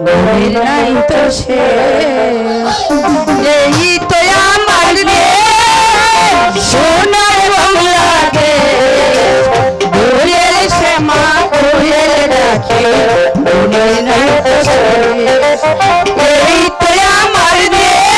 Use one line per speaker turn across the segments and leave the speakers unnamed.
মনের নাই তো সে এই তো আমার দেশ সোনার বাংলাদেশ দোয়েল শ্যামা কোয়েল ডাকে মনের নাই তো সে এই তো আমার দেশ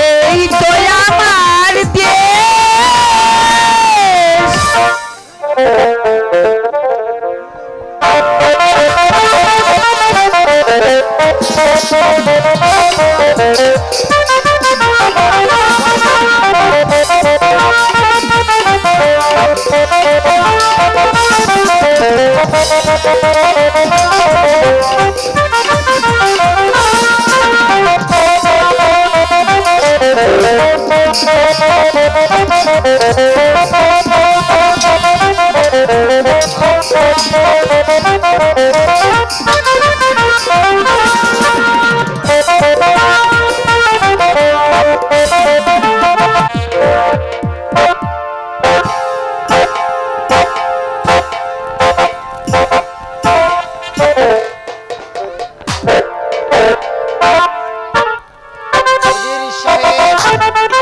এই তো আমার দেশ
Sabe?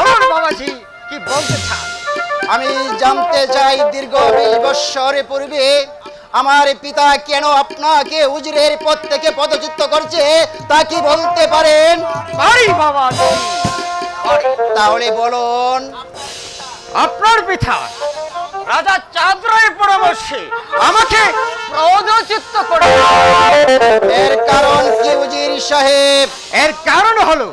বছরের পূর্বে আমার পিতা কেন আপনাকে উজিরের পদ থেকে পদচ্যুত করছে তা কি বলতে পারেন?
পারি বাবা,
তাহলে বলুন।
আপনার পিতা রাজা চাঁদ রায়ের পরামর্শে আমাকে পদচ্যুত করে।
এর কারণ কি উজির সাহেব?
এর কারণ হলো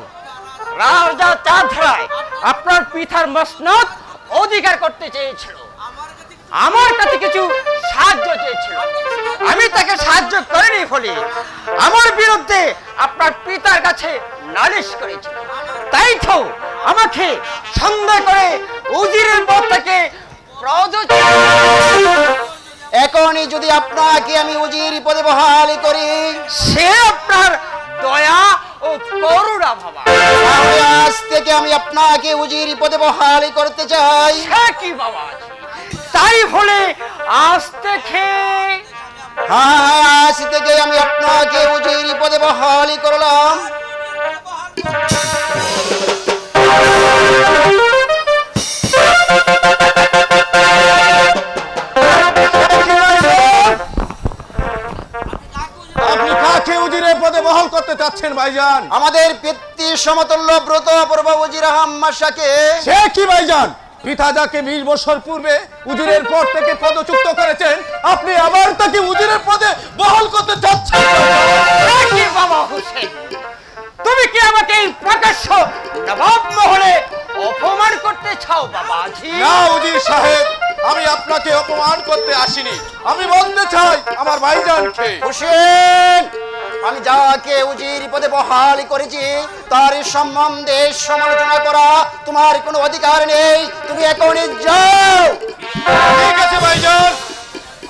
রাজা চাঁদ রায় আপনার পিতার মসনদ অধিকার করতে চেয়েছিল, আমার কাছে কিছু সাহায্য চেয়েছিল, আমি তাকে সাহায্য করিনি ফলে আমার বিরুদ্ধে আপনার পিতার কাছে নালিশ করেছিল। তাই তো আমাকে সন্দেহ করে উজিরের পদ থেকে
এখনই যদি আপনাকে আমি উজির পদে বহাল করি,
সে আপনার দয়া ও করুণা বাবা।
আজ থেকে আমি আপনাকে উজির পদে বহাল করতে চাই।
সে কি বাবা? তাই হলে আজ থেকে
আজ থেকে আমি আপনাকে উজির পদে বহাল করলাম।
আপনি কাকে উজিরের পদে বহাল করতে চাচ্ছেন ভাইজান?
আমাদের পিতৃ সমতুল্য ব্রত পূর্ব উজির হাম্মাশাকে।
সে কি ভাইজান? পিতা যাকে 20 বছর পূর্বে উজিরের পদ থেকে পদচ্যুত করেছেন, আপনি আবার তাকে উজিরের পদে বহাল করতে চাচ্ছেন?
কি বাবা হোসেন, তুমি কি আমাকে এই প্রকাশ্য নবাব মহলে অপমান করতে চাও বাবাজি?
না উজির সাহেব, আমি আপনাকে অপমান করতে আসিনি, আমি বলতে চাই আমার ভাইজানকে।
হোসেন, আমি যাকে উজির পদে বহাল করেছি তার সম্বন্ধে সমালোচনা করা তোমার কোনো অধিকার নেই। তুমি এখনই যাও।
ঠিক আছে ভাইজান,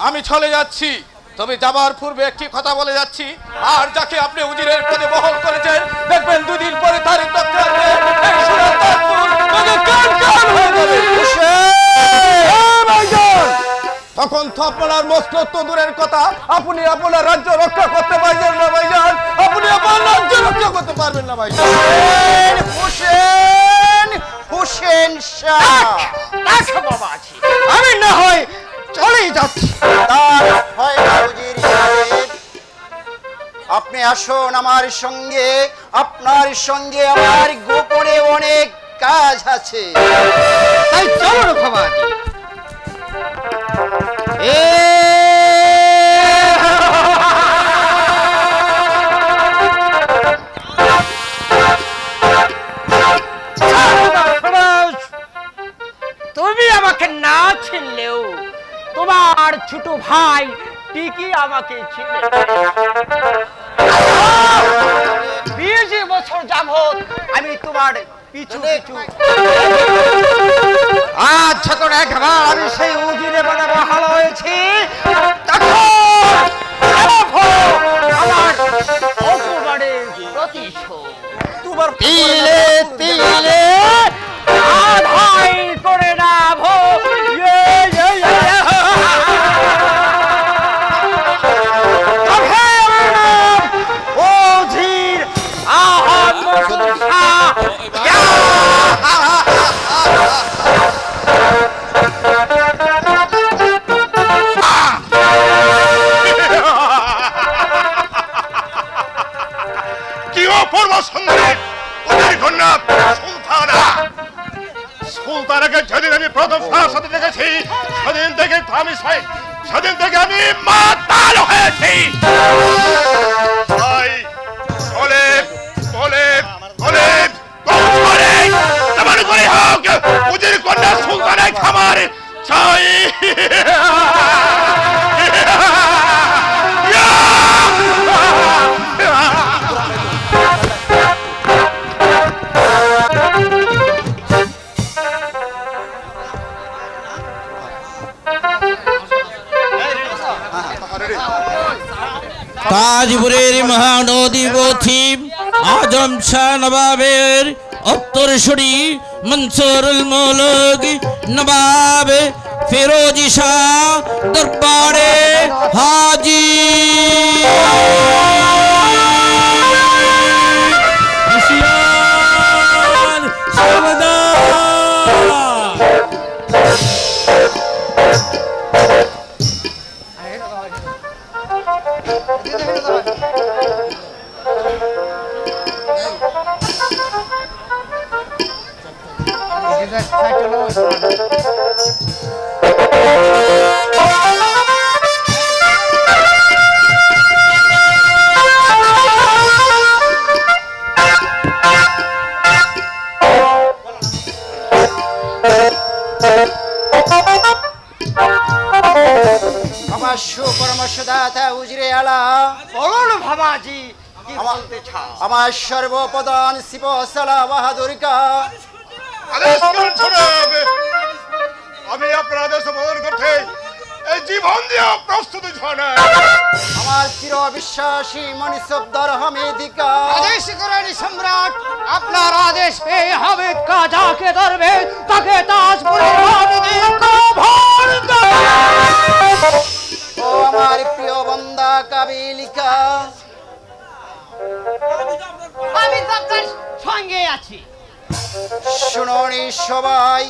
আমি চলে যাচ্ছি, তবে যাবার পূর্বে একটি কথা বলে যাচ্ছি, আর যাকে আপনি উজিরের পদে বহাল করেছেন দেখবেন দুদিন পরে তার তখন তো আপনার মস্তক তো দূরের কথা, আপনি আপনার রাজ্য রক্ষা করতে পারবেন না ভাইজান, আপনি আপনার রাজ্য রক্ষা করতে পারবেন না ভাইজান।
হোসেন, হোসেন শাহ,
বাবাজি আমি না হয় চলেই যাচ্ছি।
তার হয় না উজির সাহেব, আপনি আসুন আমার সঙ্গে। আপনার সঙ্গে আমার গোপনে অনেক কাজ আছে।
তাই চলো বাবাজি। তুমি আমাকে না চিনলেও তোমার ছোট ভাই টিকি আমাকে চিনে। 20 বছর যাবত আমি তোমার পিছু পিছু। আজ যখন একবার আমি সেই উজিরে পদে বহাল হয়েছি, তখন আমার অপমানের প্রতিশোধ তোমার তিলে তিলে আধাই করে নাভো। উজির আহমদ শাহ।
সুলতানাকে যেদিন আমি প্রথম সাথে দেখেছি সেদিন থেকে সেদিন থেকে আমি মাতাল হয়েছি। বলে বলে বলে তেমন করে হোক উজির কন্যা সুলতানের খামার চাই।
তাজপুরের মহানদী পথিম আজম শাহ নবাবের উত্তরসূরি মনসুরুল মুলক নবাব ফিরোজি শাহ দরবারে হাজির।
আমার সুপরামর্শদাতা উজিরে আলা,
বলুন বাবাজি কি বলতে চাও?
আমার সর্বপ্রধান শিব সালা বাহাদুর কা
আদেশ করুন জনাব। আমি আপনার আদেশ পালন করতে এই জীবন দিয়ে প্রস্তুত জনাব।
আমার চির বিশ্বাসী মনিসবদার হামিদিকা
আদেশ করেন সম্রাট, আপনার আদেশ পেয়ে হামিদ কা যাকে ধরবে তাকে তাজপুরের রানী দিয়ে কভার দেবে।
ও আমার প্রিয় বন্দা কাবিলিকা,
আমি তো আপনার সঙ্গে আছি।
শুনুনি সবাই,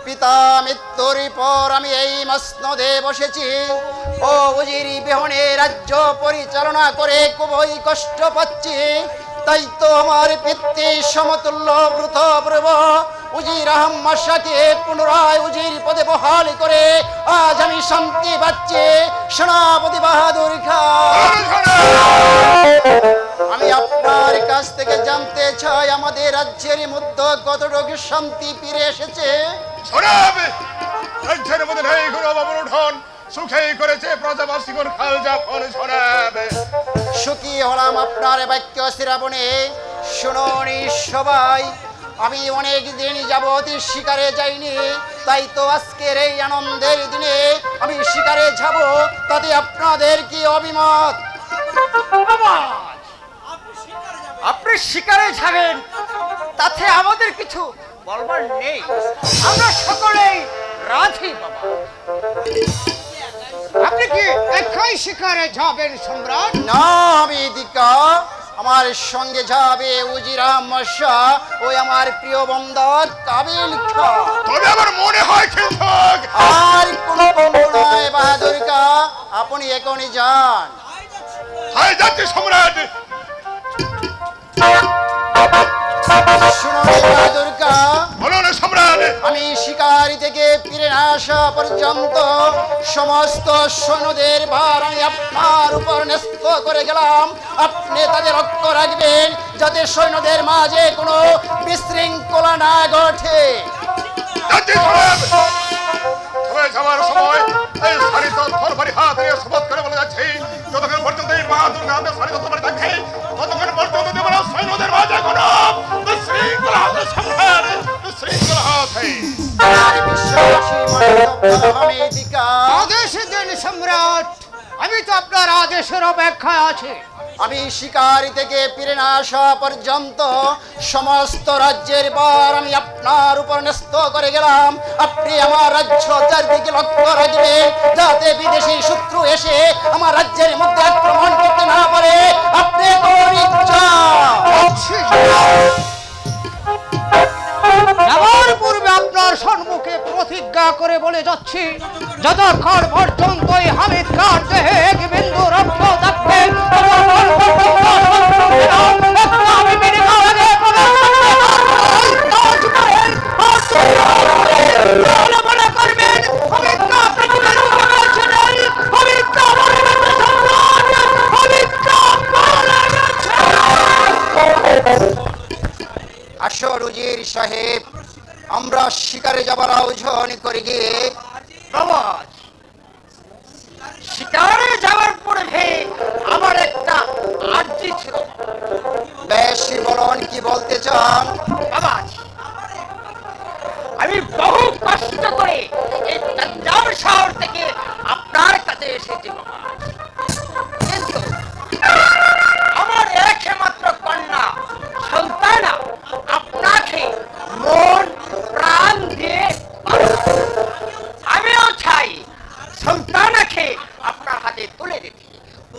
পিতা মৃত্যুর পর আমি এই মসনদে বসেছি। ও উজির বিহনে রাজ্য পরিচালনা করে খুবই কষ্ট পাচ্ছি। তাই তো আমার পিতৃ সমতুল্য ব্রতপ্রভ উজির আহম্মদ শাহকে পুনরায় উজির পদে বহাল করে আজ আমি শান্তি পাচ্ছি। সেনাপতি বাহাদুর খান, আমি আপনার কাছ থেকে জানতে চাই আমাদের রাজ্যের মধ্যে কতটুকু শান্তি ফিরে এসেছে।
জনাব, রাজ্যের মধ্যে নেই কোনো অবরোধন, সুখেই করেছে প্রজাবাসীগণ খাল যাপন জনাব।
সুখী হলাম আপনার বাক্য শ্রাবণে। শুনুনি সবাই, আমি অনেক দিন যাবত শিকারে যাইনি, তাই তো আজকের এই আনন্দের দিনে আমি শিকারে যাব। তাতে আপনাদের কি অভিমত?
আপনি শিকারে যাবেন তাতে আমাদের কিছু বলবার নেই, আমরা সকলেই রাজি বাবা। আপনি কি একাই শিকারে যাবেন সম্রাট?
না হামিদিকা, আমার সঙ্গে যাবে উজির আহমদ শাহ ও আমার প্রিয় বন্ধু কাবিল খা।
তবে আমার মনে হয় কিন্তু
আর কোনো বন্ধু নয় বাহাদুর কা, আপনি এখনই যান।
হাই যাচ্ছে সম্রাট।
শুনুন বাহাদুর কা,
বলুন সম্রাট।
আমি শিকারি থেকে ফিরে না আসা পর্যন্ত সমস্ত সৈন্যদের ভার আমি আপনার উপর ন্যস্ত করে গেলাম। আপনি তাদের লক্ষ্য রাখবেন যাতে সৈন্যদের মাঝে কোনো বিশৃঙ্খলা না ঘটে।
যাচ্ছি জনাব। তবে যাওয়ার সময় এই সারিত তরবারি হাত নিয়ে শপথ করে বলে যাচ্ছি, যতক্ষণ পর্যন্ত এই বাহাদুর নামে সারিত তরবারি থাকে ততক্ষণ পর্যন্ত দেব না সৈন্যদের মাঝে কোনো বিশৃঙ্খলা হবে সম্রাট, বিশৃঙ্খলা হবে।
আমার বিশ্বাসী মনিসবদার হামিদিকা,
আদেশ দেন সম্রাট, আমি তো আপনার আদেশের অপেক্ষায় আছি।
আমি শিকারি থেকে ফিরে না আসা পর্যন্ত সমস্ত রাজ্যের ভার আমি আপনার উপর ন্যস্ত করে গেলাম। আপনি আমার রাজ্য চারদিকে লক্ষ্য রাখবেন যাতে বিদেশি শত্রু এসে আমার রাজ্যের মধ্যে আক্রমণ করতে না পারে। আপনি কোন ইচ্ছা?
যাওয়ার পূর্বে আপনার সম্মুখে প্রতিজ্ঞা করে বলে যাচ্ছি, যতক্ষণ পর্যন্ত এই হামিদ খান দেহে এক বিন্দু রক্ত থাকবে মনে করবেন হামিদ খান
আসর উজির সাহেব, আমরা শিকারে যাবার আয়োজন করে গিয়ে
বাবা শিকারে যাওয়ার পূর্বে আমার একটা আর্জি ছিল।
বেশ বলুন, কি বলতে চান?
বাবা আমি বহু কষ্ট করে এই তাঞ্জাব শহর থেকে আপনার কাছে এসেছি বাবা, কিন্তু আমার একমাত্র কন্যা সন্তানা আপনাকে মন প্রাণ দিয়ে আমিও চাই সন্তানাকে আপনার হাতে তুলে দিতে।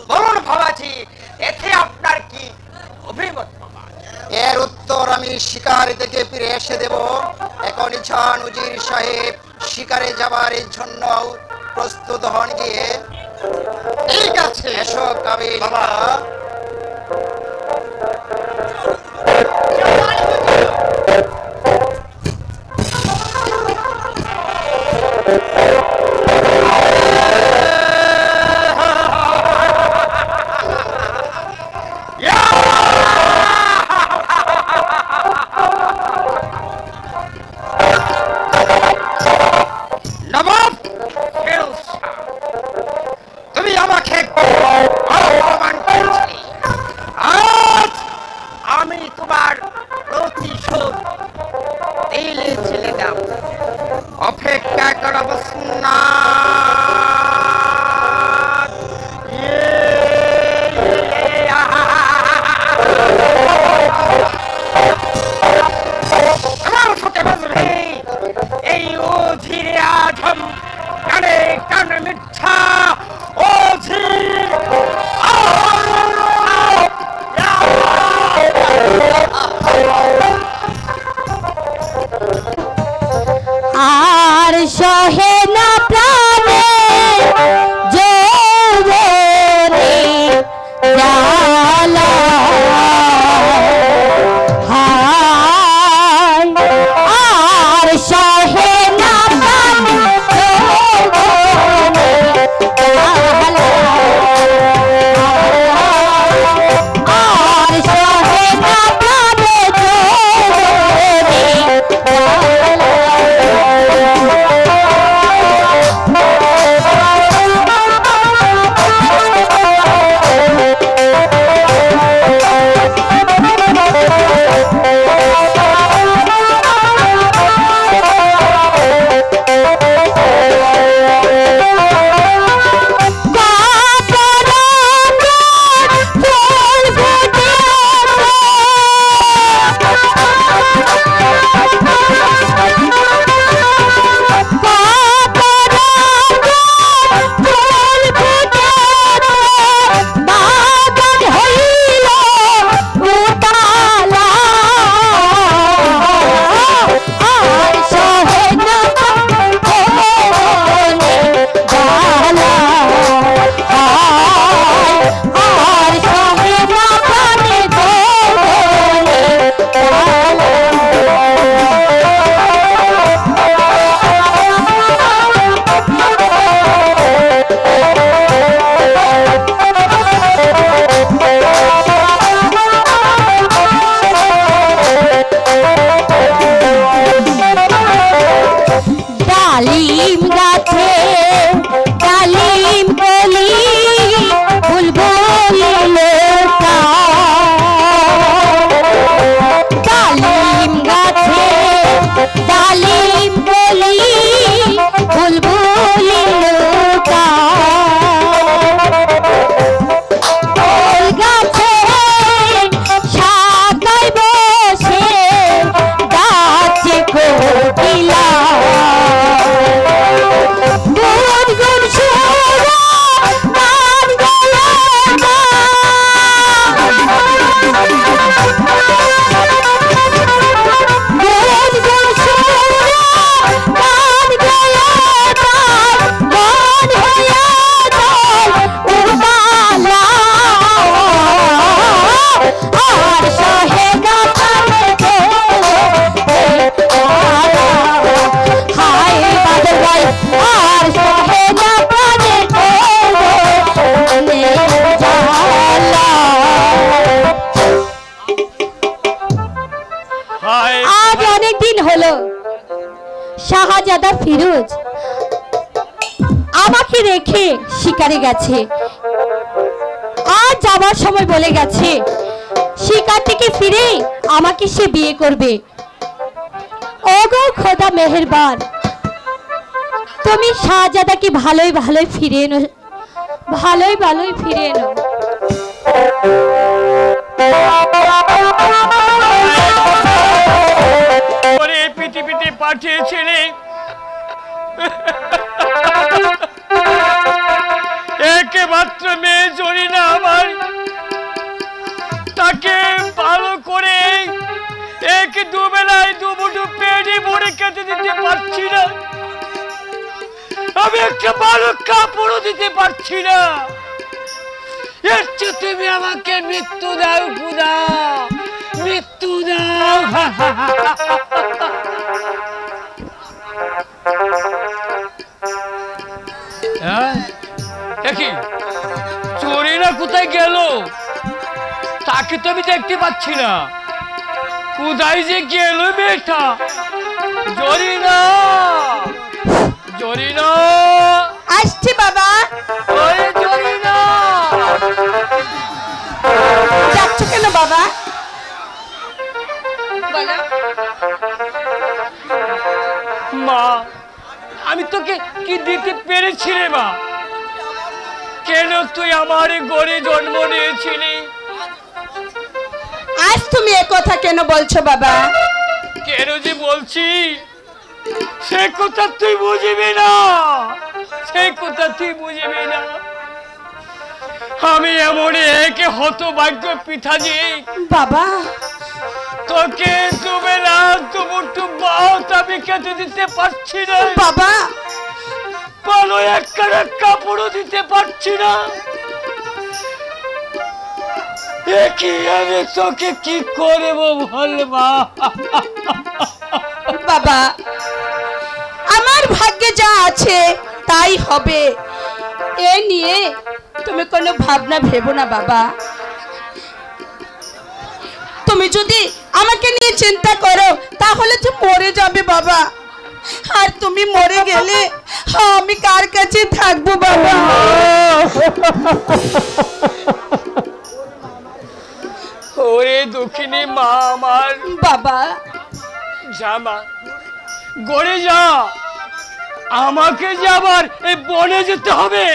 বলুন বাবাজি, এতে আপনার কি অভিমত বাবা?
এর উত্তর আমি শিকারে থেকে ফিরে এসে দেব। এখনই যান উজির সাহেব, শিকারে যাবার জন্য প্রস্তুত হন গিয়ে। ঠিক আছে, এসো কাবিল বাবা।
নবাব ফিরোজ শাহ, তুমি আমাকে অপমান করেছিলে, আজ আমি তোমার প্রতিশোধ দিলে ছেলে দাও। অপেক্ষা করো বসুনাথ। আমার সাথে বসবে এই অধীরে আজম কানে কানে মিথ্যা অধীর।
আর সহে না প্রাণে যৌবনে জ্বালা, হায় আর সহে না প্রাণে যৌবনে জ্বালা, আর সহে না প্রাণে যৌবনে জ্বালা। ডালিম গাছে ডালিম কলি ফুল বলিলে ডালিম গাছে ডালিম কলি ফুল বলিলে ফুল গাছে শাখায় বসে গাছে কোকিলা গুনগুন সুরা গান গায় গুনগুন সুরা গান গায় মন হইয়া যায় উবালা, আর সহে না প্রাণে হায় বাদল ভাই, আর সহে না প্রাণে জ্বালা। আজ অনেক দিন হলো শাহজাদা ফিরোজ আমাকে রেখে শিকারে গেছে। আজ যাবার সময় বলে গেছে শিকার থেকে ফিরে আমাকে সে বিয়ে করবে। ওগো খোদা মেহেরবান, তুমি শাহজাদাকে ভালোই ভালোই ফিরে এনো, ভালোই ভালোই ফিরে এনো।
ওরে পৃথিবীতে পাঠিয়েছিলে একমাত্র মেয়ে জরিনা আমার, তাকে ভালো করে এক দুবেলায় দুমুঠো পেটে ভরে খেতে দিতে পারছি না। আমি একটা ভালো কাপড়ও দিতে পারছি না। এর চেয়ে তুমি আমাকে মৃত্যু দাও খোদা, মৃত্যু দাও। দেখি চোরেরা কোথায় গেল, তাকে তো আমি দেখতে পাচ্ছি না। কোথায় যে গেল মেয়েটা? জরিনা, জরিনা
আসছি বাবা।
ওরে জরিনা,
যাচ্ছ কেন বাবা? বলো।
মা আমি তোকে কি দিতে পেরেছি রে মা? কেন তুই আমার ঘরে জন্ম নিয়েছিলি?
আজ তুমি এ কথা কেন বলছো বাবা?
কেন যে বলছি সে কথা তুই বুঝবি না, সে কথা তুই বুঝবি না। আমি এমন একে হতভাগ্য পিতাজি
বাবা,
তোকে তুমি না দুমুঠো ভাত আমি খেতে দিতে পারছি না
বাবা।
ভালো একটা কাপড়ও দিতে পারছি না। কি আমি তোকে কি করবো বল মা?
বাবা, আমার ভাগ্যে যা আছে তাই হবে, এ নিয়ে তুমি কোনো ভাবনা ভেবো না বাবা। তুমি যদি আমাকে নিয়ে চিন্তা করো তাহলে তো মরে যাবে বাবা, আর তুমি মরে গেলে আমি কার কাছে থাকবো বাবা?
ওরে দুঃখিনী মা আমার।
বাবা
যা মা, গড়ে যা, আমাকে যাবার এই বনে যেতে হবে।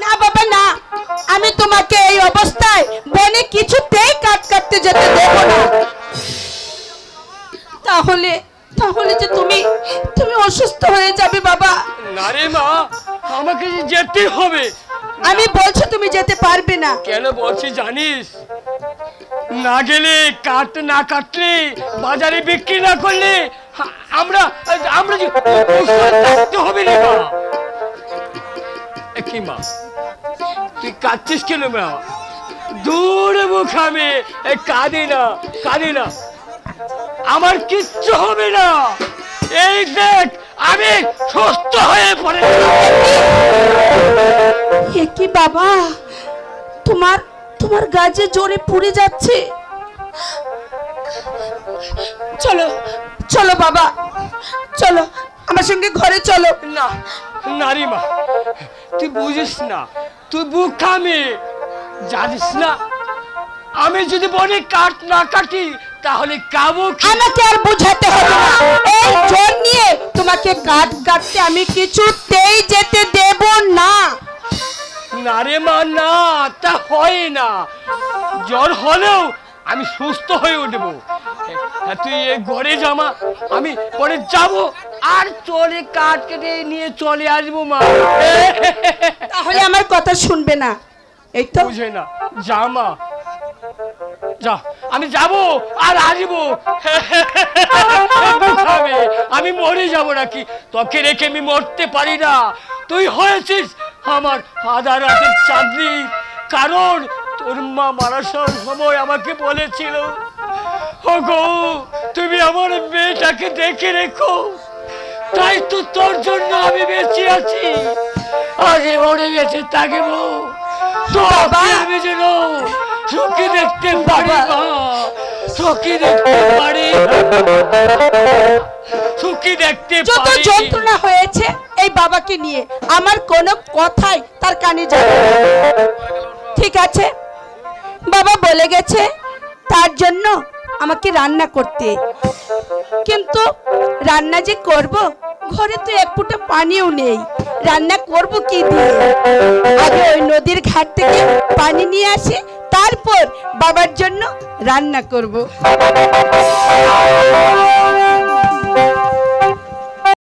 না বাবা না, আমি তোমাকে এই অবস্থায় বনে কিছুতেই কাটতে যেতে দেব না। তাহলে তাহলে যে তুমি অসুস্থ হয়ে যাবে বাবা।
না রে মা, আমাকে যেতে হবে।
আমি বলছি তুমি যেতে পারবে না।
কেন বলছি জানিস? না গেলে কাট না কাটলে বাজারে বিক্রি না করলে আমরা আমরা যে থাকতে হবে রে মা। কি মা তুই কাঁদছিস কেন মা? দূরে মুখ, আমি কাঁদি না, কাঁদি না, আমার কিচ্ছু হবে না। এই দেখ আমি সুস্থ হয়ে পড়ে।
কি বাবা, তোমার গাজে জোরে পুড়ে যাচ্ছে। চলো চলো বাবা, চলো আমার সঙ্গে ঘরে চলো।
না নারী মা, তুই বুঝিস না, তুই বুকামি জানিস না। আমি যদি বনে কাট না কাটি তাহলে কাবো।
আমাকে আর বুঝাতে হবে না, এই জোর নিয়ে তোমাকে কাটতে আমি কিছুতেই যেতে দেব না।
না রে মা, না, তা হয় না। জ্বর হলেও আমি সুস্থ হয়ে উঠবো। তুই এই ঘরে জামা, আমি পরে যাব আর চলে কাট কেটে নিয়ে চলে আসবো মা।
তাহলে আমার কথা শুনবে না, এই তো
বুঝে না। জামা যা, আমি যাব আর আসবো। আমি মরে যাব নাকি? তোকে রেখে আমি মরতে পারি না। তুই হয়েছিস আমার আধা রাতের চাঁদনি। কারণ তোর মা মারা সময় আমাকে বলেছিল, ওগো তুমি আমার মেয়েটাকে দেখে রেখো। তাই তো তোর জন্য আমি বেঁচে আছি। আগে মরে বেঁচে থাকবো, আমি যেন সুখী দেখতে পারি মা, সুখী দেখতে পারি, সুখী দেখতে
যত
পারি।
যন্ত্রণা হয়েছে এই বাবাকে নিয়ে, আমার কোনো কথাই তার কানে যাবে না। ঠিক আছে, বাবা বলে গেছে তার জন্য আমাকে রান্না করতে, কিন্তু রান্না যে করব ঘরে তো এক ফুটা পানিও নেই। রান্না করব কি দিয়ে? আগে ওই নদীর ঘাট থেকে পানি নিয়ে আসি, তারপর বাবার জন্য রান্না করব।